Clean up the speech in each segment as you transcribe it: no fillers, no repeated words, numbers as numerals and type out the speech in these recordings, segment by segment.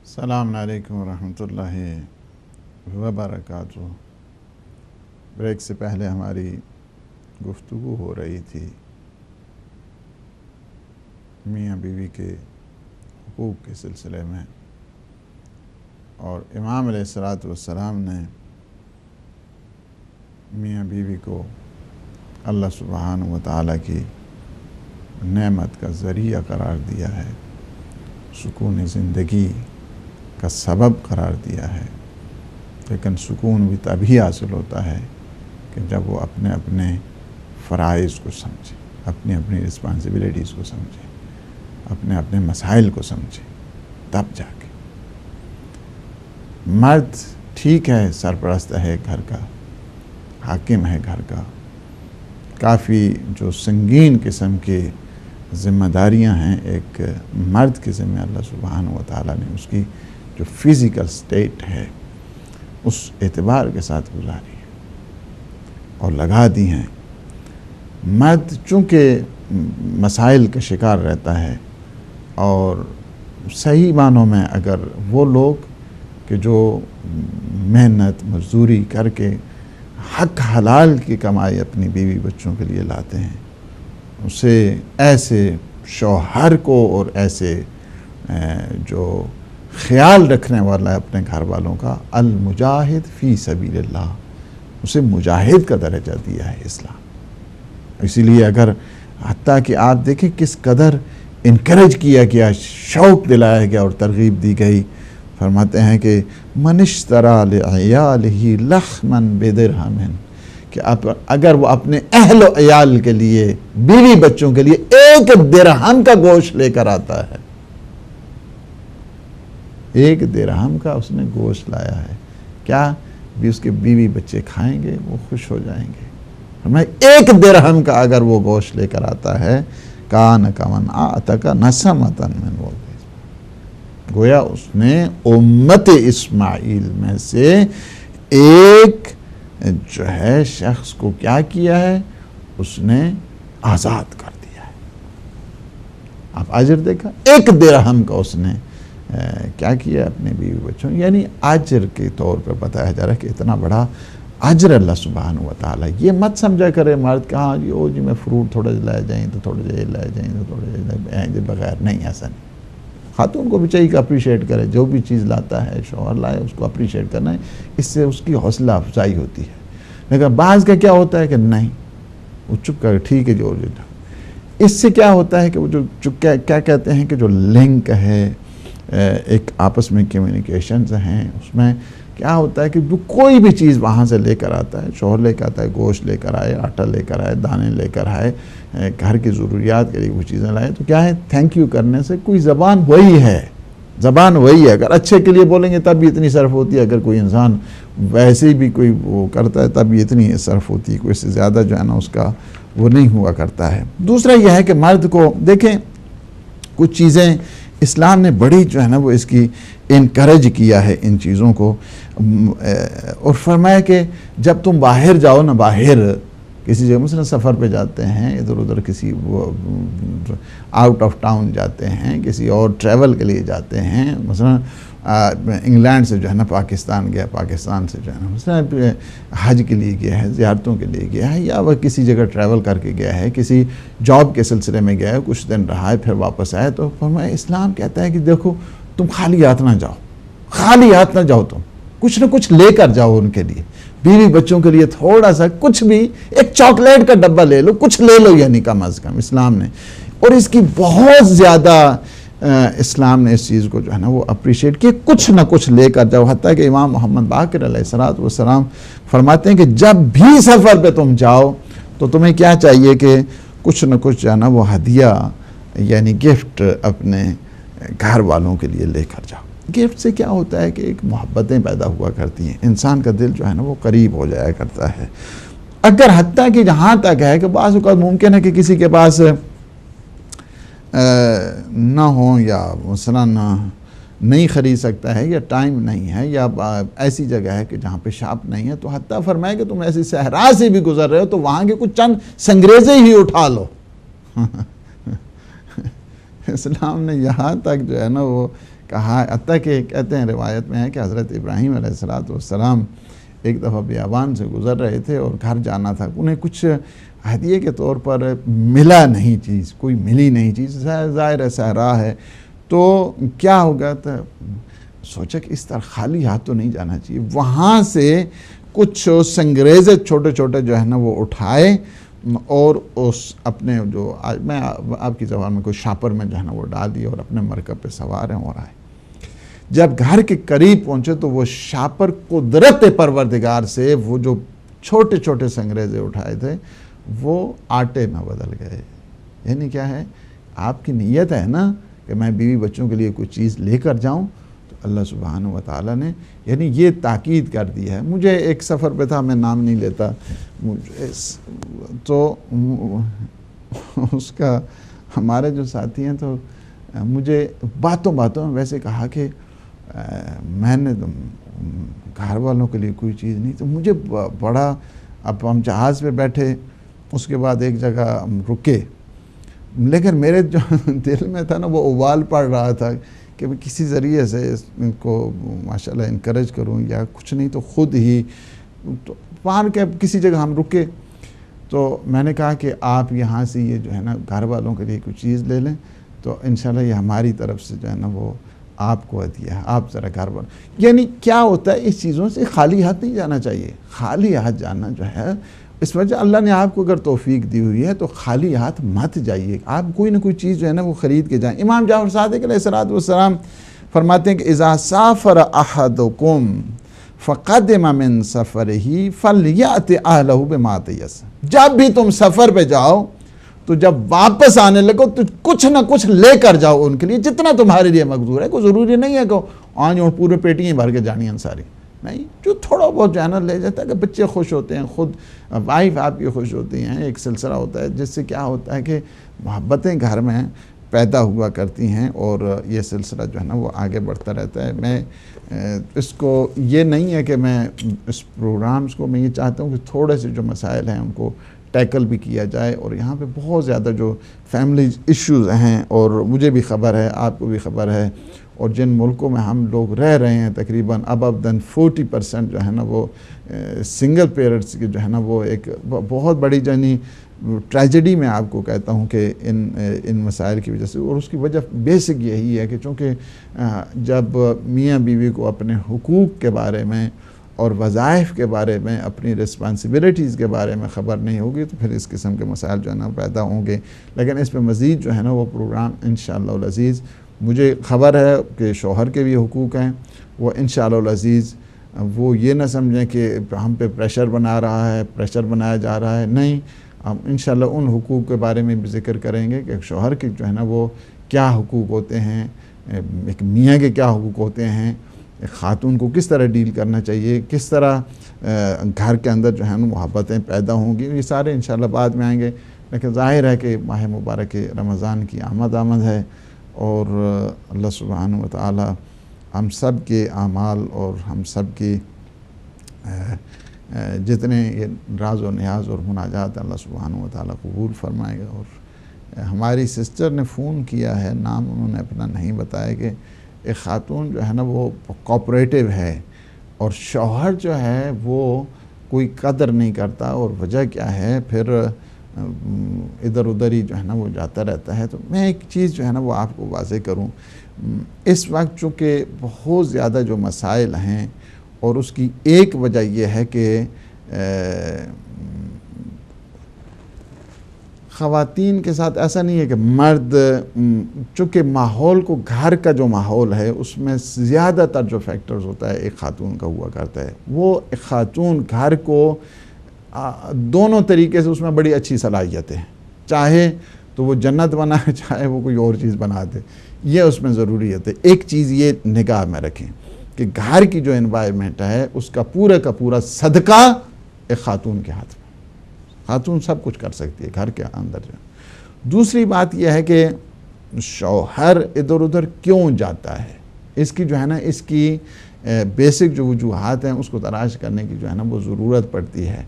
السلام علیکم ورحمۃ اللہ وبرکاتہ۔ بریک سے پہلے ہماری گفتگو ہو رہی تھی میاں بیوی کے حقوق کے سلسلے میں، اور امام علیہ الصلوۃ والسلام نے میاں بیوی کو اللہ سبحانہ و تعالیٰ کی نعمت کا ذریعہ قرار دیا ہے، سکون زندگی کا سبب قرار دیا ہے، لیکن سکون بھی تبھی حاصل ہوتا ہے کہ جب وہ اپنے اپنے فرائض کو سمجھے، اپنی اپنی رسپانسبلٹیز کو سمجھے، اپنے اپنے مسائل کو سمجھے، تب جا کے مرد ٹھیک ہے سرپرست ہے گھر کا، حاکم ہے گھر کا، کافی جو سنگین قسم کی ذمہ داریاں ہیں ایک مرد کے ذمہ اللہ سبحانہ و تعالیٰ نے اس کی جو فزیکل سٹیٹ ہے اس اعتبار کے ساتھ گزاری ہے اور لگا دی ہیں۔ مرد چونکہ مسائل کا شکار رہتا ہے، اور صحیح معنوں میں اگر وہ لوگ کہ جو محنت مزدوری کر کے حق حلال کی کمائی اپنی بیوی بچوں کے لیے لاتے ہیں، اسے ایسے شوہر کو اور ایسے جو خیال رکھنے والا ہے اپنے گھر والوں کا، المجاہد فی سبیل اللہ، اسے مجاہد کا درجہ دیا ہے اسلام۔ اسی لیے اگر حتیٰ کہ آپ دیکھیں کس قدر انکریج کیا گیا، شوق دلایا گیا اور ترغیب دی گئی، فرماتے ہیں کہ من اشتری لعیالہ لحما بدرہم، کہ اگر وہ اپنے اہل و عیال کے لیے، بیوی بچوں کے لیے 1 درہم کا گوشت لے کر آتا ہے، 1 درہم کا اس نے گوشت لایا ہے، کیا بھی اس کے بیوی بچے کھائیں گے، وہ خوش ہو جائیں گے؟ ہمیں 1 درہم کا اگر وہ گوشت لے کر آتا ہے، کان کمن اعتق نسمۃ من وہ، گویا اس نے امت اسماعیل میں سے ایک جو ہے شخص کو کیا کیا ہے، اس نے آزاد کر دیا ہے۔ آپ اجر دیکھا، 1 درہم کا اس نے کیا کیا اپنے بیوی بچوں، یعنی اجر کے طور پر بتایا جا رہا ہے کہ اتنا بڑا اجر اللہ سبحانہ و تعالیٰ۔ یہ مت سمجھا کرے مرد کہ ہاں جی میں فروٹ تھوڑا لے جائیں تو تھوڑا جائے لے جائیں تو تھوڑا جائے بغیر، نہیں، ایسا نہیں۔ خاتون کو بھی چاہیے کہ اپریشیٹ کرے، جو بھی چیز لاتا ہے شوہر لائے اس کو اپریشیٹ کرنا ہے، اس سے اس کی حوصلہ افزائی ہوتی ہے۔ لیکن بعض کا کیا ہوتا ہے کہ نہیں، وہ چپ کر ٹھیک ہے جو اس سے کیا ہوتا ہے کہ وہ جو کیا کہتے ہیں کہ جو لنک ہے ایک آپس میں کمیونیکیشنز ہیں، اس میں کیا ہوتا ہے کہ جو کوئی بھی چیز وہاں سے لے کر آتا ہے، شوہر لے کر آتا ہے، گوشت لے کر آئے، آٹا لے کر آئے، دانے لے کر آئے، گھر کی ضروریات کے لیے وہ چیزیں لائے، تو کیا ہے تھینک یو کرنے سے کوئی زبان وہی ہے، زبان وہی ہے۔ اگر اچھے کے لیے بولیں گے تب بھی اتنی صرف ہوتی ہے، اگر کوئی انسان ویسے بھی کوئی وہ کرتا ہے تب بھی اتنی صرف ہوتی ہے، کوئی اس سے زیادہ جو ہے نا اس کا وہ نہیں ہوا کرتا ہے۔ دوسرا یہ ہے کہ مرد کو دیکھیں کچھ چیزیں اسلام نے بڑی جو ہے نا وہ اس کی انکریج کیا ہے ان چیزوں کو، اور فرمایا کہ جب تم باہر جاؤ نا، باہر کسی جگہ مثلا سفر پہ جاتے ہیں، ادھر ادھر کسی آؤٹ آف ٹاؤن جاتے ہیں، کسی اور ٹریول کے لیے جاتے ہیں، مثلا انگلینڈ سے جو ہے نا پاکستان گیا، پاکستان سے جو ہے نا مثلا حج کے لیے گیا ہے، زیارتوں کے لیے گیا ہے، یا وہ کسی جگہ ٹریول کر کے گیا ہے، کسی جاب کے سلسلے میں گیا ہے، کچھ دن رہا ہے، پھر واپس آئے، تو فرمایا اسلام کہتا ہے کہ دیکھو تم خالی ہاتھ نہ جاؤ، خالی ہاتھ نہ جاؤ، تم کچھ نہ کچھ لے کر جاؤ ان کے لیے، بیوی بچوں کے لیے تھوڑا سا کچھ بھی، ایک چاکلیٹ کا ڈبہ لے لو، کچھ لے لو، یعنی کم از کم اسلام نے، اور اس کی بہت زیادہ اسلام نے اس چیز کو جو ہے نا وہ اپریشیٹ کیا، کچھ نہ کچھ لے کر جاؤ۔ حتیٰ کہ امام محمد باقر علیہ الصلوۃ والسلام فرماتے ہیں کہ جب بھی سفر پہ تم جاؤ تو تمہیں کیا چاہیے کہ کچھ نہ کچھ جو ہے نا وہ ہدیہ یعنی گفٹ اپنے گھر والوں کے لیے لے کر جاؤ۔ گفٹ سے کیا ہوتا ہے کہ ایک محبتیں پیدا ہوا کرتی ہیں، انسان کا دل جو ہے نا وہ قریب ہو جایا کرتا ہے۔ اگر حتیٰ کہ جہاں تک ہے کہ بعض اوقات ممکن ہے کہ کسی کے پاس نہ ہو، یا مثلا نہیں خرید سکتا ہے، یا ٹائم نہیں ہے، یا ایسی جگہ ہے کہ جہاں پہ شاپ نہیں ہے، تو حتیٰ فرمائے کہ تم ایسی صحرا سے بھی گزر رہے ہو تو وہاں کے کچھ چند سنگریزے ہی اٹھا لو۔ اسلام نے یہاں تک جو ہے نا وہ کہا، حتیٰ کہ کہتے ہیں روایت میں ہے کہ حضرت ابراہیم علیہ السلام ایک دفعہ بیابان سے گزر رہے تھے اور گھر جانا تھا، انہیں کچھ ہدیے کے طور پر ملا نہیں چیز، کوئی ملی نہیں چیز، ظاہر ہے صحرا ہے، تو کیا ہو گیا تھا، سوچا کہ اس طرح خالی ہاتھ تو نہیں جانا چاہیے، وہاں سے کچھ سنگریزے چھوٹے چھوٹے جو ہے نا وہ اٹھائے اور اس اپنے جو میں آپ کی زبان میں کوئی شاپر میں جو ہے نا وہ ڈال دیے اور اپنے مرکب پہ سوار ہیں اور آئے۔ جب گھر کے قریب پہنچے تو وہ شاپر قدرت پروردگار سے وہ جو چھوٹے چھوٹے سنگریزے اٹھائے تھے وہ آٹے میں بدل گئے۔ یعنی کیا ہے، آپ کی نیت ہے نا کہ میں بیوی بچوں کے لیے کوئی چیز لے کر جاؤں، تو اللہ سبحانہ و تعالیٰ نے یعنی یہ تاکید کر دی ہے۔ مجھے ایک سفر پہ تھا، میں نام نہیں لیتا، تو اس کا ہمارے جو ساتھی ہیں تو مجھے باتوں میں ویسے کہا کہ میں نے گھر والوں کے لیے کوئی چیز نہیں، تو مجھے بڑا، اب ہم جہاز پہ بیٹھے، اس کے بعد ایک جگہ ہم رکے، لیکن میرے جو دل میں تھا نا وہ اوال پڑ رہا تھا کہ میں کسی ذریعے سے ان کو ماشاءاللہ انکریج کروں یا کچھ نہیں تو خود ہی تو پار کے کسی جگہ ہم رکے، تو میں نے کہا کہ آپ یہاں سے یہ جو ہے نا گھر والوں کے لیے کوئی چیز لے لیں، تو انشاءاللہ یہ ہماری طرف سے جو ہے نا وہ آپ کو عطیہ ہے، آپ ذرا گھر والوں، یعنی کیا ہوتا ہے اس چیزوں سے خالی ہاتھ نہیں جانا چاہیے۔ خالی ہاتھ جانا جو ہے، اس وجہ اللہ نے آپ کو اگر توفیق دی ہوئی ہے تو خالی ہاتھ مت جائیے، آپ کوئی نہ کوئی چیز جو ہے نا وہ خرید کے جائیں۔ امام جعفر صادق علیہ السلام فرماتے ہیں کہ اذا سافر احدکم فقدم من سفرہ فلیأت اہلہ بما تیسر، جب بھی تم سفر پہ جاؤ تو جب واپس آنے لگو تو کچھ نہ کچھ لے کر جاؤ ان کے لیے، جتنا تمہارے لیے مقدور ہے۔ کوئی ضروری نہیں ہے کہ آج اور پورے پیٹیاں بھر کے جانی ہیں ساری، نہیں، جو تھوڑا بہت جانا لے جاتا ہے کہ بچے خوش ہوتے ہیں، خود وائف آپ کی خوش ہوتی ہیں، ایک سلسلہ ہوتا ہے جس سے کیا ہوتا ہے کہ محبتیں گھر میں پیدا ہوا کرتی ہیں اور یہ سلسلہ جو ہے نا وہ آگے بڑھتا رہتا ہے۔ میں اس کو یہ نہیں ہے کہ میں اس پروگرامز کو میں یہ چاہتا ہوں کہ تھوڑے سے جو مسائل ہیں ان کو ٹیکل بھی کیا جائے، اور یہاں پہ بہت زیادہ جو فیملی ایشوز ہیں اور مجھے بھی خبر ہے، آپ کو بھی خبر ہے، اور جن ملکوں میں ہم لوگ رہ رہے ہیں تقریباً ابو دین 40% جو ہے نا وہ سنگل پیرنٹس کی جو ہے نا وہ ایک بہت بڑی جانی ٹریجڈی میں آپ کو کہتا ہوں کہ ان مسائل کی وجہ سے، اور اس کی وجہ بیسک یہی ہے کہ چونکہ جب میاں بیوی کو اپنے حقوق کے بارے میں اور وظائف کے بارے میں، اپنی رسپانسبلٹیز کے بارے میں خبر نہیں ہوگی تو پھر اس قسم کے مسائل جو ہے نا پیدا ہوں گے۔ لیکن اس پہ مزید جو ہے نا وہ پروگرام انشاءاللہ العزیز، مجھے خبر ہے کہ شوہر کے بھی حقوق ہیں، وہ انشاءاللہ العزیز وہ یہ نہ سمجھیں کہ ہم پہ پریشر بنایا جا رہا ہے، نہیں، ہم انشاءاللہ ان حقوق کے بارے میں بھی ذکر کریں گے کہ شوہر کے جو ہے نا وہ کیا حقوق ہوتے ہیں، ایک میاں کے کیا حقوق ہوتے ہیں، خاتون کو کس طرح ڈیل کرنا چاہیے، کس طرح گھر کے اندر جو ہے نا محبتیں پیدا ہوں گی، یہ سارے انشاءاللہ بعد میں آئیں گے۔ لیکن ظاہر ہے کہ ماہ مبارک رمضان کی آمد ہے، اور اللہ سبحانہ و تعالی ہم سب کے اعمال اور ہم سب کی جتنے یہ راز و نیاز اور مناجات اللہ سبحانہ و تعالی قبول فرمائے گا۔ اور ہماری سسٹر نے فون کیا ہے، نام انہوں نے اپنا نہیں بتایا، کہ ایک خاتون جو ہے نا وہ کوآپریٹو ہے اور شوہر جو ہے وہ کوئی قدر نہیں کرتا، اور وجہ کیا ہے، پھر ادھر ادھر ہی جو ہے نا وہ جاتا رہتا ہے۔ تو میں ایک چیز جو ہے نا وہ آپ کو واضح کروں، اس وقت چونکہ بہت زیادہ جو مسائل ہیں، اور اس کی ایک وجہ یہ ہے کہ خواتین کے ساتھ ایسا نہیں ہے کہ مرد، چونکہ ماحول کو، گھر کا جو ماحول ہے اس میں زیادہ تر جو فیکٹرز ہوتا ہے ایک خاتون کا ہوا کرتا ہے، وہ ایک خاتون گھر کو دونوں طریقے سے، اس میں بڑی اچھی صلاحیت ہے، چاہے تو وہ جنت بنائے، چاہے وہ کوئی اور چیز بنا دے، یہ اس میں ضروریت ہے۔ ایک چیز یہ نگاہ میں رکھیں کہ گھر کی جو انوائرمنٹ ہے اس کا پورا صدقہ ایک خاتون کے ہاتھ میں، خاتون سب کچھ کر سکتی ہے گھر کے اندر جو۔ دوسری بات یہ ہے کہ شوہر ادھر ادھر کیوں جاتا ہے، اس کی جو ہے نا اس کی بیسک جو وجوہات ہیں اس کو تلاش کرنے کی جو ہے نا وہ ضرورت پڑتی ہے۔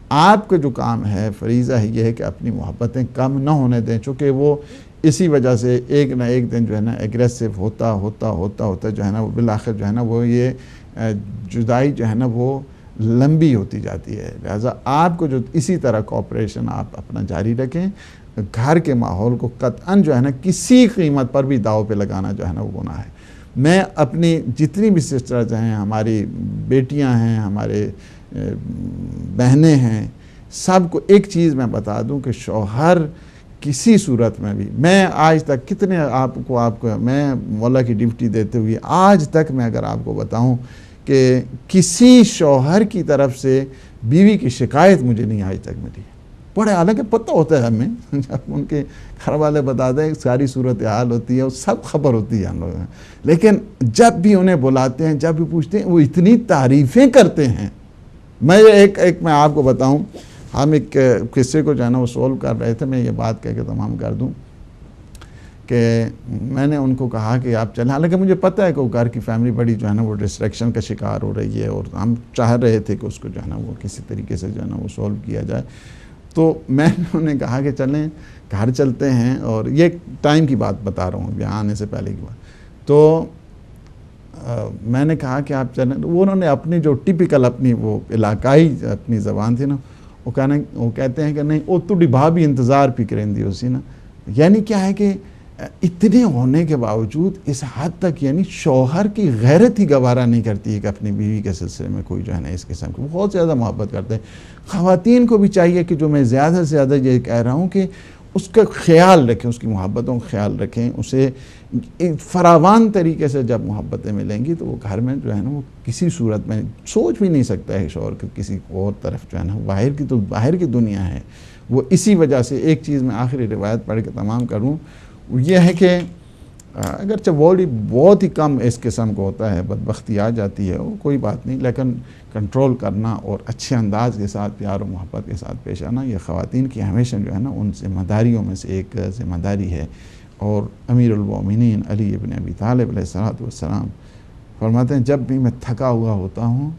آپ کا جو کام ہے، فریضہ ہے یہ ہے کہ اپنی محبتیں کم نہ ہونے دیں، چونکہ وہ اسی وجہ سے ایک نہ ایک دن جو ہے نا ایگریسو ہوتا ہوتا ہوتا ہوتا جو ہے نا وہ بالآخر جو ہے نا وہ یہ جدائی جو ہے نا وہ لمبی ہوتی جاتی ہے. لہٰذا آپ کو جو اسی طرح کوآپریشن آپ اپنا جاری رکھیں. گھر کے ماحول کو قطعاً جو ہے نا کسی قیمت پر بھی داؤ پہ لگانا جو ہے نا وہ گناہ ہے. میں اپنی جتنی بھی سسٹرز ہیں، ہماری بیٹیاں ہیں، ہمارے بہنیں ہیں، سب کو ایک چیز میں بتا دوں کہ شوہر کسی صورت میں بھی، میں آج تک کتنے آپ کو میں مولا کی ڈیوٹی دیتے ہوئے آج تک میں اگر آپ کو بتاؤں کہ کسی شوہر کی طرف سے بیوی کی شکایت مجھے نہیں آج تک ملی. بڑے حالانکہ پتہ ہوتا ہے ہمیں، جب ان کے گھر والے بتاتے ہیں ساری صورتحال ہوتی ہے، وہ سب خبر ہوتی ہے ہم لوگوں، لیکن جب بھی انہیں بلاتے ہیں، جب بھی پوچھتے ہیں، وہ اتنی تعریفیں کرتے ہیں. میں میں آپ کو بتاؤں، ہم ایک قصے کو جو ہے نا وہ سولو کر رہے تھے. میں یہ بات کہہ کے تمام کر دوں کہ میں نے ان کو کہا کہ آپ چلیں، حالانکہ مجھے پتہ ہے کہ وہ گھر کی فیملی بڑی جو ہے نا وہ ڈسٹریکشن کا شکار ہو رہی ہے، اور ہم چاہ رہے تھے کہ اس کو جو ہے نا وہ کسی طریقے سے جو ہے نا وہ سولو کیا جائے. تو میں نے انہیں کہا کہ چلیں گھر چلتے ہیں، اور یہ ٹائم کی بات بتا رہا ہوں، یہاں آنے سے پہلے کی بات. تو میں نے کہا کہ آپ چلیں. وہ انہوں نے اپنی جو ٹپیکل اپنی وہ علاقائی اپنی زبان تھی نا، وہ کہتے ہیں کہ نہیں او تو ڈبھا بھی انتظار پی کریں دی اسی نا. یعنی کیا ہے کہ اتنے ہونے کے باوجود اس حد تک یعنی شوہر کی غیرت ہی گوارا نہیں کرتی ہے کہ اپنی بیوی کے سلسلے میں کوئی جو ہے نا اس قسم کی بہت زیادہ محبت کرتے ہیں. خواتین کو بھی چاہیے کہ جو میں زیادہ سے زیادہ یہ کہہ رہا ہوں کہ اس کا خیال رکھیں، اس کی محبتوں کا خیال رکھیں. اسے فراوان طریقے سے جب محبتیں ملیں گی تو وہ گھر میں جو ہے نا وہ کسی صورت میں سوچ بھی نہیں سکتا ہے شوہر کہ کسی اور طرف جو ہے نا باہر کی دنیا ہے وہ. اسی وجہ سے ایک چیز میں آخری روایت پڑھ کے تمام کروں، یہ ہے کہ اگرچہ بہت ہی کم اس قسم کو ہوتا ہے، بدبختی آ جاتی ہے، وہ کوئی بات نہیں، لیکن کنٹرول کرنا اور اچھے انداز کے ساتھ پیار و محبت کے ساتھ پیش آنا یہ خواتین کی ہمیشہ جو ہے نا ان ذمہ داریوں میں سے ایک ذمہ داری ہے. اور امیر المومنین علی ابن ابی طالب علیہ السلام فرماتے ہیں جب بھی میں تھکا ہوا ہوتا ہوں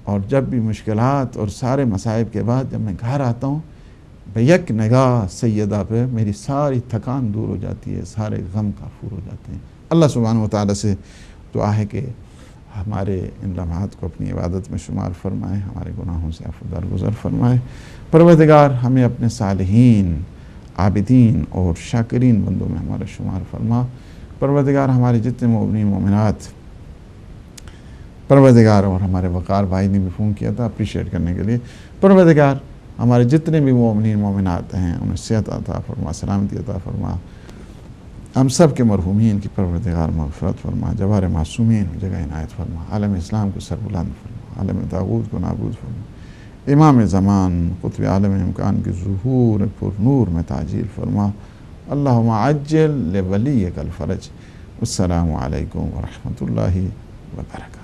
اور جب بھی مشکلات اور سارے مصائب کے بعد جب میں گھر آتا ہوں، بیک نگاہ سیدہ پہ میری ساری تھکان دور ہو جاتی ہے، سارے غم کافور ہو جاتے ہیں. اللہ سبحانہ وتعالی سے دعا ہے کہ ہمارے ان لمحات کو اپنی عبادت میں شمار فرمائے، ہمارے گناہوں سے عفو درگزر فرمائے. پروردگار ہمیں اپنے صالحین، عابدین اور شاکرین بندوں میں ہمارا شمار فرما. پروردگار ہمارے جتنے مومنین مومنات، پروردگار اور ہمارے وقار بھائی نے بھی فون کیا تھا اپریشیٹ کرنے کے لیے، پروردگار ہمارے جتنے بھی مومنین مومنات ہیں انہیں صحت عطا فرما، سلامتی عطا فرما. ہم سب کے مرحومین کی پروردگار مغفرت فرما، جوار معصومین جگہ عنایت فرما، عالم اسلام کو سربلند فرما، عالم طاغوت کو نابود فرما. امام زمان قطب عالم امکان کی ظہور پر نور میں تعجیل فرما. اللہم عجل لولیک الفرج. السلام علیکم ورحمۃ اللہ وبرکاتہ.